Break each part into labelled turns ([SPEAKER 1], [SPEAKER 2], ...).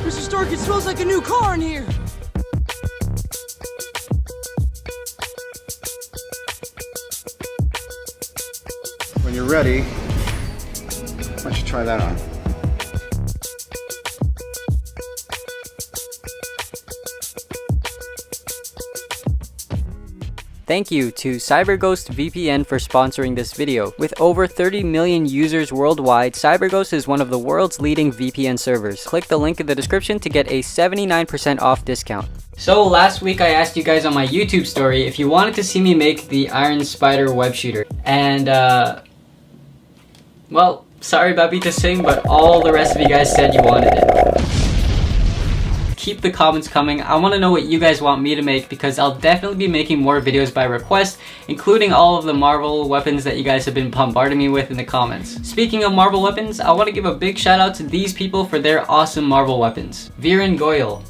[SPEAKER 1] Mr. Stark, it smells like a new car in here.
[SPEAKER 2] When you're ready, why don't you try that on?
[SPEAKER 3] Thank you to CyberGhost VPN for sponsoring this video. With over 30 million users worldwide, CyberGhost is one of the world's leading VPN servers. Click the link in the description to get a 79% off discount. So last week I asked you guys on my YouTube story if you wanted to see me make the Iron Spider web shooter. And well, sorry Babi to sing, but all the rest of you guys said you wanted it. Keep the comments coming. I want to know what you guys want me to make, because I'll definitely be making more videos by request, including all of the Marvel weapons that you guys have been bombarding me with in the comments. Speaking of Marvel weapons, I want to give a big shout out to these people for their awesome Marvel weapons. Viren Goyal,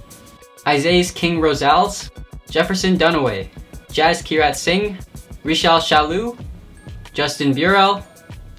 [SPEAKER 3] Isaias King Rosales, Jefferson Dunaway, Jazz Kirat Singh, Rishal Shalu, Justin Burrell,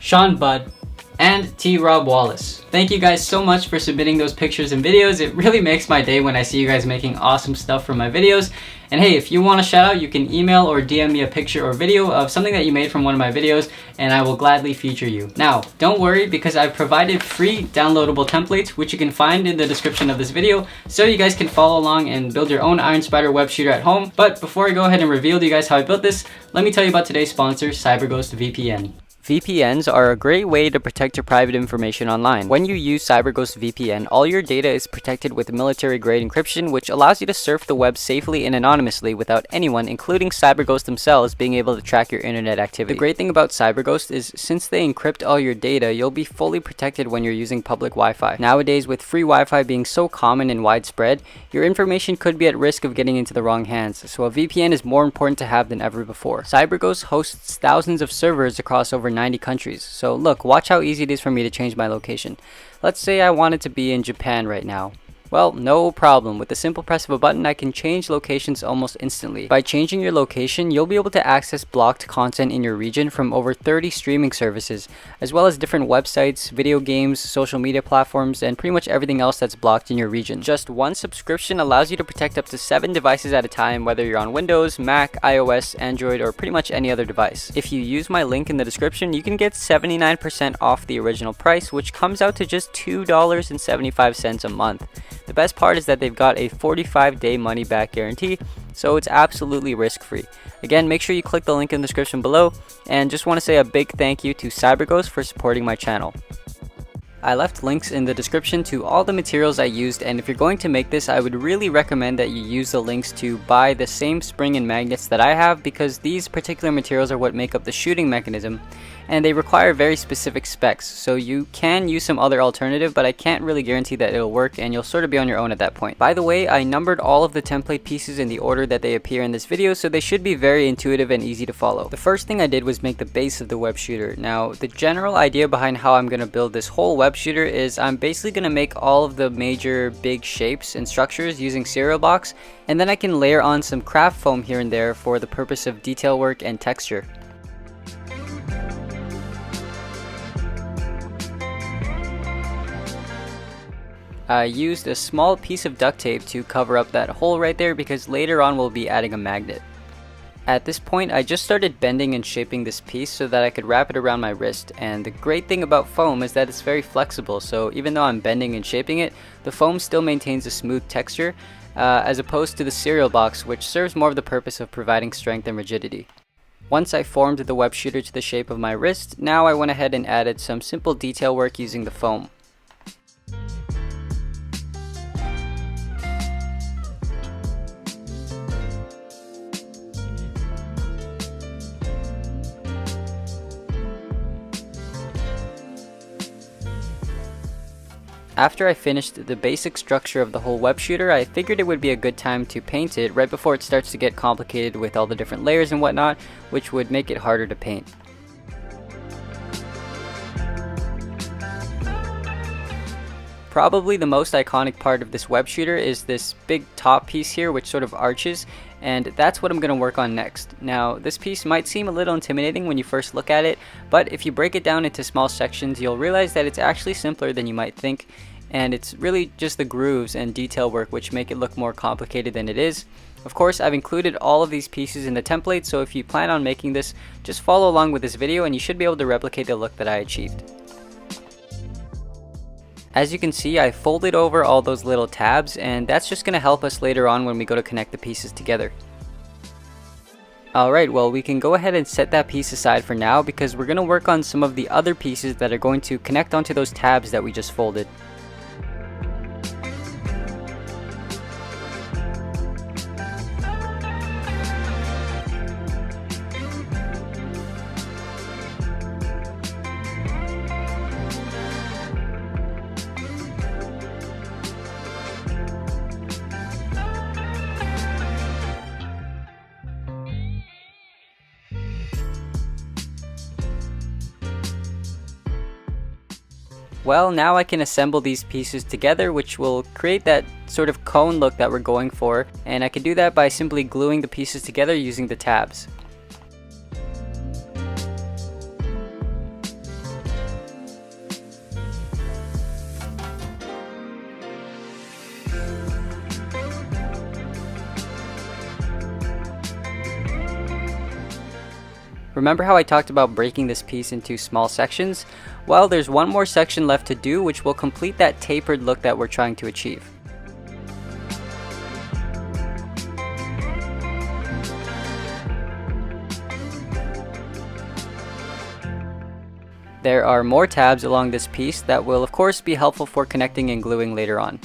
[SPEAKER 3] Sean Budd, and T. Rob Wallace. Thank you guys so much for submitting those pictures and videos. It really makes my day when I see you guys making awesome stuff for my videos. And hey, if you want a shout out, you can email or DM me a picture or video of something that you made from one of my videos, and I will gladly feature you. Now, don't worry, because I've provided free downloadable templates, which you can find in the description of this video, so you guys can follow along and build your own Iron Spider web shooter at home. But before I go ahead and reveal to you guys how I built this, let me tell you about today's sponsor, CyberGhost VPN. VPNs are a great way to protect your private information online. When you use CyberGhost VPN, all your data is protected with military-grade encryption, which allows you to surf the web safely and anonymously without anyone, including CyberGhost themselves, being able to track your internet activity. The great thing about CyberGhost is, since they encrypt all your data, you'll be fully protected when you're using public Wi-Fi. Nowadays, with free Wi-Fi being so common and widespread, your information could be at risk of getting into the wrong hands, so a VPN is more important to have than ever before. CyberGhost hosts thousands of servers across over 90 countries. So look, watch how easy it is for me to change my location. Let's say I wanted to be in Japan right now. Well, no problem. With the simple press of a button, I can change locations almost instantly. By changing your location, you'll be able to access blocked content in your region from over 30 streaming services, as well as different websites, video games, social media platforms, and pretty much everything else that's blocked in your region. Just one subscription allows you to protect up to 7 devices at a time, whether you're on Windows, Mac, iOS, Android, or pretty much any other device. If you use my link in the description, you can get 79% off the original price, which comes out to just $2.75 a month. The best part is that they've got a 45-day money-back guarantee, so it's absolutely risk-free. Again, make sure you click the link in the description below, and just want to say a big thank you to CyberGhost for supporting my channel. I left links in the description to all the materials I used, and if you're going to make this, I would really recommend that you use the links to buy the same spring and magnets that I have, because these particular materials are what make up the shooting mechanism, and they require very specific specs. So you can use some other alternative, but I can't really guarantee that it'll work, and you'll sort of be on your own at that point. By the way, I numbered all of the template pieces in the order that they appear in this video, so they should be very intuitive and easy to follow. The first thing I did was make the base of the web shooter. Now, the general idea behind how I'm going to build this whole web shooter is I'm basically going to make all of the major big shapes and structures using cereal box, and then I can layer on some craft foam here and there for the purpose of detail work and texture. I used a small piece of duct tape to cover up that hole right there, because later on we'll be adding a magnet. At this point, I just started bending and shaping this piece so that I could wrap it around my wrist, and the great thing about foam is that it's very flexible, so even though I'm bending and shaping it, the foam still maintains a smooth texture, as opposed to the cereal box, which serves more of the purpose of providing strength and rigidity. Once I formed the web shooter to the shape of my wrist, now I went ahead and added some simple detail work using the foam. After I finished the basic structure of the whole web shooter, I figured it would be a good time to paint it right before it starts to get complicated with all the different layers and whatnot, which would make it harder to paint. Probably the most iconic part of this web shooter is this big top piece here, which sort of arches, and that's what I'm going to work on next. Now, this piece might seem a little intimidating when you first look at it, but if you break it down into small sections, you'll realize that it's actually simpler than you might think. and it's really just the grooves and detail work which make it look more complicated than it is. Of course, I've included all of these pieces in the template, so if you plan on making this, just follow along with this video and you should be able to replicate the look that I achieved. As you can see, I folded over all those little tabs, and that's just going to help us later on when we go to connect the pieces together. Alright, well, we can go ahead and set that piece aside for now because we're going to work on some of the other pieces that are going to connect onto those tabs that we just folded. Well, now I can assemble these pieces together, which will create that sort of cone look that we're going for, and I can do that by simply gluing the pieces together using the tabs. Remember how I talked about breaking this piece into small sections? Well, there's one more section left to do, which will complete that tapered look that we're trying to achieve. There are more tabs along this piece that will of course be helpful for connecting and gluing later on.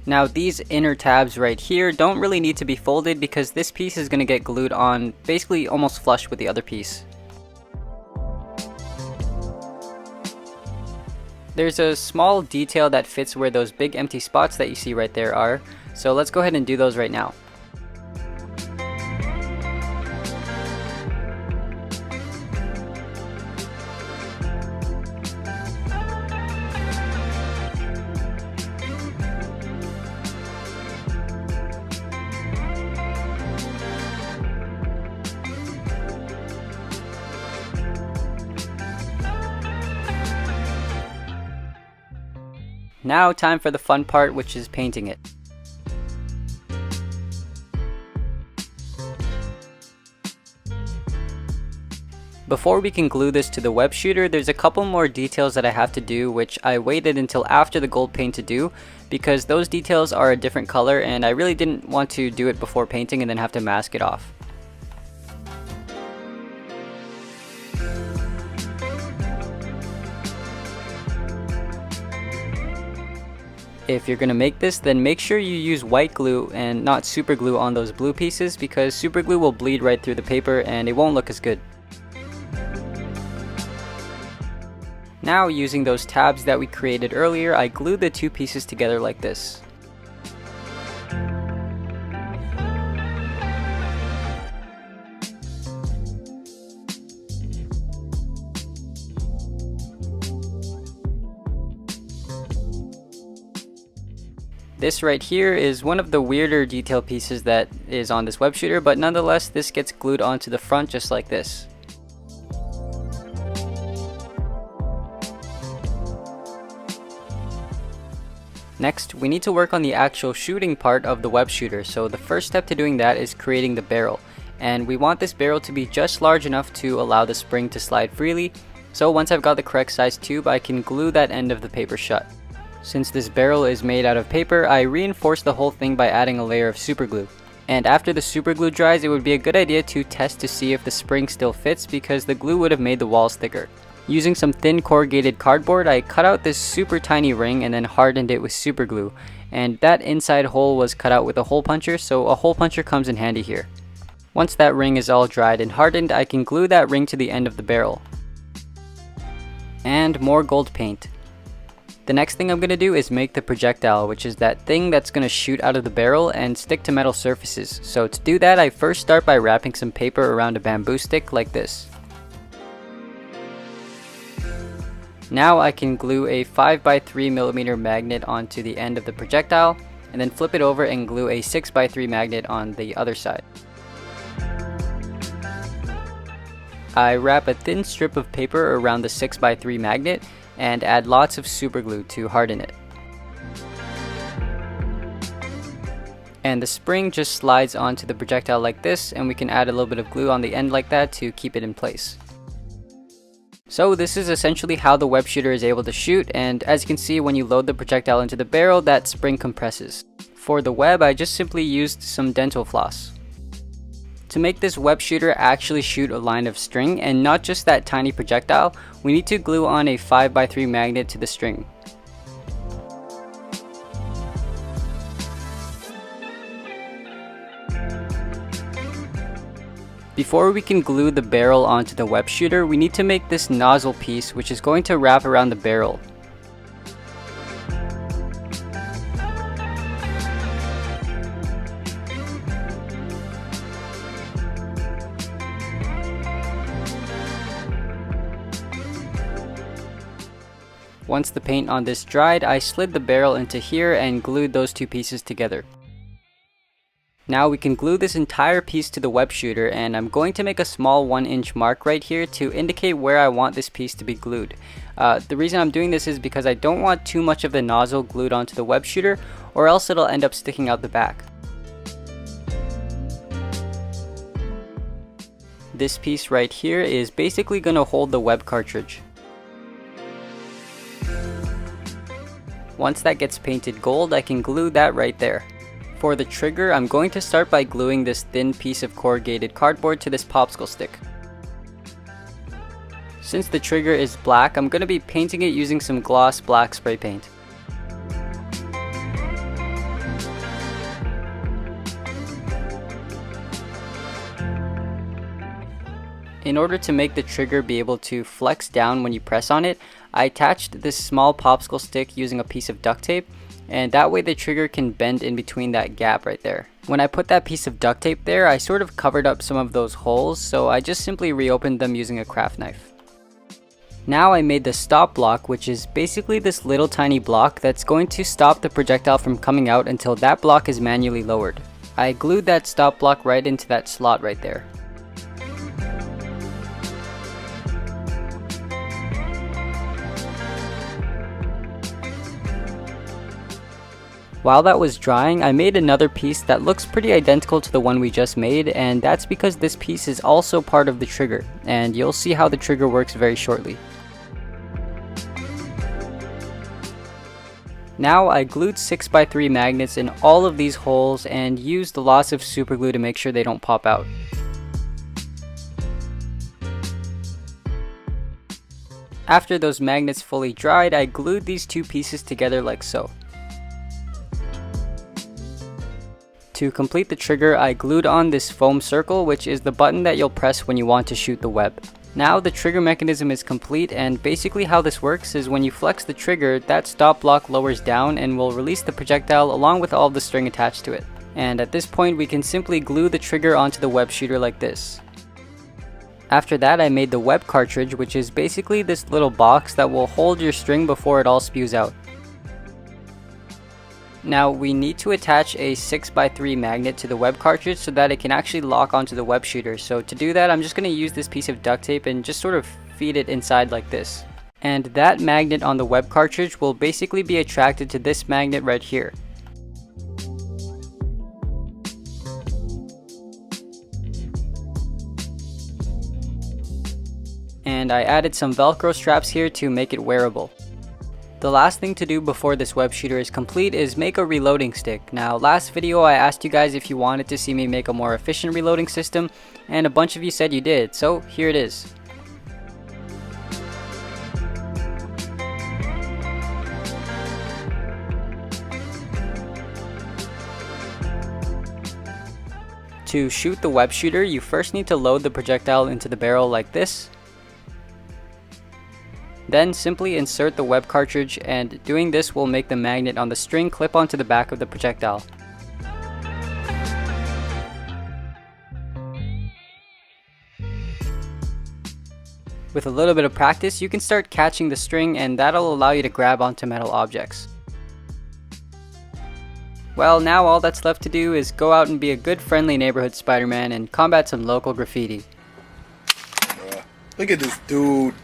[SPEAKER 3] Now these inner tabs right here don't really need to be folded because this piece is going to get glued on basically almost flush with the other piece. There's a small detail that fits where those big empty spots that you see right there are, so let's go ahead and do those right now. Now time for the fun part, which is painting it. Before we can glue this to the web shooter, there's a couple more details that I have to do, which I waited until after the gold paint to do because those details are a different color and I really didn't want to do it before painting and then have to mask it off. If you're going to make this, then make sure you use white glue and not super glue on those blue pieces because super glue will bleed right through the paper and it won't look as good. Now, using those tabs that we created earlier, I glued the two pieces together like this. This right here is one of the weirder detail pieces that is on this web shooter, but nonetheless this gets glued onto the front just like this. Next, we need to work on the actual shooting part of the web shooter, so the first step to doing that is creating the barrel. And we want this barrel to be just large enough to allow the spring to slide freely, so once I've got the correct size tube, I can glue that end of the paper shut. Since this barrel is made out of paper, I reinforced the whole thing by adding a layer of super glue. And after the super glue dries, it would be a good idea to test to see if the spring still fits because the glue would have made the walls thicker. Using some thin corrugated cardboard, I cut out this super tiny ring and then hardened it with super glue. And that inside hole was cut out with a hole puncher, so a hole puncher comes in handy here. Once that ring is all dried and hardened, I can glue that ring to the end of the barrel. And more gold paint. The next thing I'm going to do is make the projectile, which is that thing that's going to shoot out of the barrel and stick to metal surfaces. So to do that, I first start by wrapping some paper around a bamboo stick like this. Now I can glue a 5x3mm magnet onto the end of the projectile, and then flip it over and glue a 6x3 magnet on the other side. I wrap a thin strip of paper around the 6x3 magnet and add lots of super glue to harden it. And the spring just slides onto the projectile like this, and we can add a little bit of glue on the end like that to keep it in place. So this is essentially how the web shooter is able to shoot, and as you can see, when you load the projectile into the barrel, that spring compresses. For the web, I just simply used some dental floss. To make this web shooter actually shoot a line of string and not just that tiny projectile, we need to glue on a 5x3 magnet to the string. Before we can glue the barrel onto the web shooter, we need to make this nozzle piece, which is going to wrap around the barrel. Once the paint on this dried, I slid the barrel into here and glued those two pieces together. Now we can glue this entire piece to the web shooter, and I'm going to make a small 1-inch mark right here to indicate where I want this piece to be glued. The reason I'm doing this is because I don't want too much of the nozzle glued onto the web shooter, or else it'll end up sticking out the back. This piece right here is basically going to hold the web cartridge. Once that gets painted gold, I can glue that right there. For the trigger, I'm going to start by gluing this thin piece of corrugated cardboard to this popsicle stick. Since the trigger is black, I'm going to be painting it using some gloss black spray paint. In order to make the trigger be able to flex down when you press on it, I attached this small popsicle stick using a piece of duct tape, and that way the trigger can bend in between that gap right there. When I put that piece of duct tape there, I sort of covered up some of those holes, so I just simply reopened them using a craft knife. Now I made the stop block, which is basically this little tiny block that's going to stop the projectile from coming out until that block is manually lowered. I glued that stop block right into that slot right there. While that was drying, I made another piece that looks pretty identical to the one we just made, and that's because this piece is also part of the trigger, and you'll see how the trigger works very shortly. Now I glued 6x3 magnets in all of these holes and used lots of super glue to make sure they don't pop out. After those magnets fully dried, I glued these two pieces together like so. To complete the trigger, I glued on this foam circle, which is the button that you'll press when you want to shoot the web. Now the trigger mechanism is complete, and basically how this works is when you flex the trigger, that stop block lowers down and will release the projectile along with all of the string attached to it. And at this point we can simply glue the trigger onto the web shooter like this. After that, I made the web cartridge, which is basically this little box that will hold your string before it all spews out. Now we need to attach a 6x3 magnet to the web cartridge so that it can actually lock onto the web shooter. So to do that, I'm just going to use this piece of duct tape and just sort of feed it inside like this. And that magnet on the web cartridge will basically be attracted to this magnet right here. And I added some Velcro straps here to make it wearable. The last thing to do before this web shooter is complete is make a reloading stick. Now last video I asked you guys if you wanted to see me make a more efficient reloading system, and a bunch of you said you did, so here it is. To shoot the web shooter, you first need to load the projectile into the barrel like this. Then simply insert the web cartridge, and doing this will make the magnet on the string clip onto the back of the projectile. With a little bit of practice, you can start catching the string, and that'll allow you to grab onto metal objects. Well, now all that's left to do is go out and be a good friendly neighborhood Spider-Man and combat some local graffiti.
[SPEAKER 4] Look at this dude.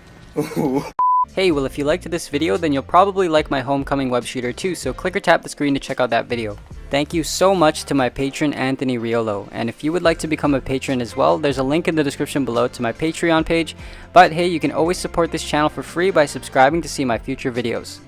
[SPEAKER 3] Hey, well if you liked this video, then you'll probably like my homecoming web shooter too, so click or tap the screen to check out that video. Thank you so much to my patron Anthony Riolo, and if you would like to become a patron as well, there's a link in the description below to my Patreon page, but hey, you can always support this channel for free by subscribing to see my future videos.